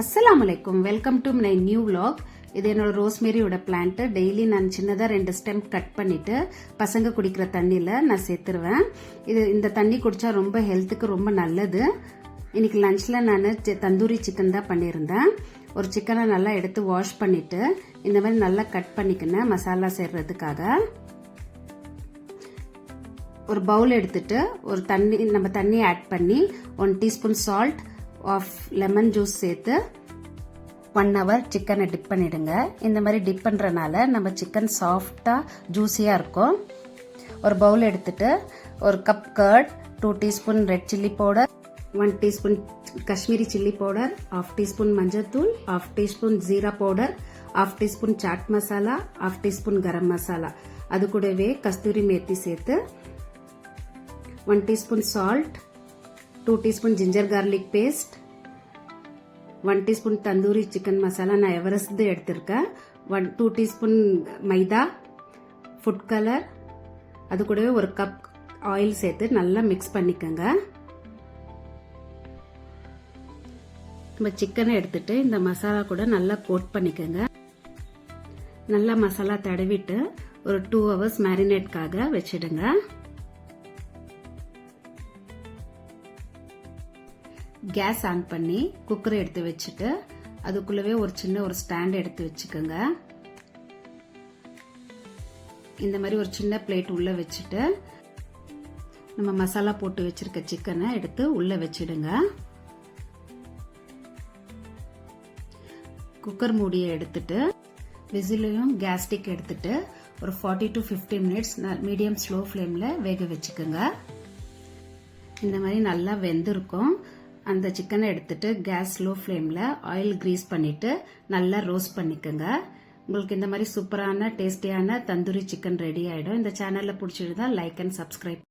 அஸ்ஸலாமுஅலைக்கும். Welcome to my new vlog. இது என்னோட ரோஸ்மேரியோட plant. Daily நான் சின்னதாக 2 ஸ்டெம் கட் பண்ணிட்டு பசங்க குடிக்கிற தண்ணியில் நான் சேர்த்துருவேன். இந்த தண்ணி குடிச்சா ரொம்ப ஹெல்த்துக்கு ரொம்ப நல்லது. இன்னைக்கு லஞ்சில் நான் தந்தூரி சிக்கன் தான் பண்ணியிருந்தேன். ஒரு சிக்கனை நல்லா எடுத்து வாஷ் பண்ணிட்டு இந்த மாதிரி நல்லா கட் பண்ணிக்கினேன் மசாலா செய்யறதுக்காக. ஒரு பவுல் எடுத்துட்டு ஒரு தண்ணி ஆட் பண்ணி 1 teaspoon salt of lemon juice சேர்த்து 1 hour சிக்கனை டிப் பண்ணிடுங்க. இந்த மாதிரி டிப் பண்றதுனால நம்ம சிக்கன் சாஃப்டா ஜூஸியா இருக்கும். ஒரு பவுல் எடுத்துட்டு ஒரு cup curd, 2 teaspoon red chilli powder, 1 teaspoon Kashmiri chilli powder, 1/2 teaspoon மஞ்சள்தூள், 1/2 teaspoon jeera powder, 1/2 teaspoon chaat masala, 1/2 teaspoon garam masala, அது கூடவே கஸ்தூரி மேத்தி சேர்த்து 1 teaspoon salt, 2 teaspoon ginger garlic paste, 1 teaspoon tandoori chicken masala நான் எவரெஸ்ட் எடுத்திருக்கேன், 2 டீஸ்பூன் மைதா, ஃபுட் கலர், அது கூடவே ஒரு கப் ஆயில் சேர்த்து நல்லா மிக்ஸ் பண்ணிக்கோங்க. நம்ம சிக்கனை எடுத்துட்டு இந்த மசாலா கூட நல்லா கோட் பண்ணிக்கோங்க. நல்லா மசாலா தடவிட்டு ஒரு 2 hours மேரினேட்காக வச்சிடுங்க. கேஸ் ஆன் பண்ணி குக்கரை எடுத்து வச்சுட்டு அதுக்குள்ளவே ஒரு ஸ்டாண்ட் எடுத்து வச்சுக்கோங்க. இந்த மாதிரி ஒரு சின்ன பிளேட் உள்ள வச்சுட்டு நம்ம மசாலா போட்டு வச்சிருக்க சிக்கனை எடுத்து உள்ள வச்சிடுங்க. குக்கர் மூடியை எடுத்துட்டு விசிலையும் கேஸ்டிக் எடுத்துட்டு ஒரு 40 to 50 minutes மீடியம் ஸ்லோ ஃப்ளேம்ல வேக வச்சுக்கோங்க. இந்த மாதிரி நல்லா வெந்திருக்கும். அந்த சிக்கனை எடுத்துட்டு கேஸ் ஸ்லோ ஃப்ளேம்ல ஆயில் கிரீஸ் பண்ணிட்டு நல்லா ரோஸ்ட் பண்ணிக்கோங்க. உங்களுக்கு இந்த மாதிரி சூப்பரான டேஸ்டியான தந்தூரி சிக்கன் ரெடி ஆயிடும். இந்த சேனல்ல பிடிச்சிருந்தா லைக் அண்ட் சப்ஸ்கிரைப்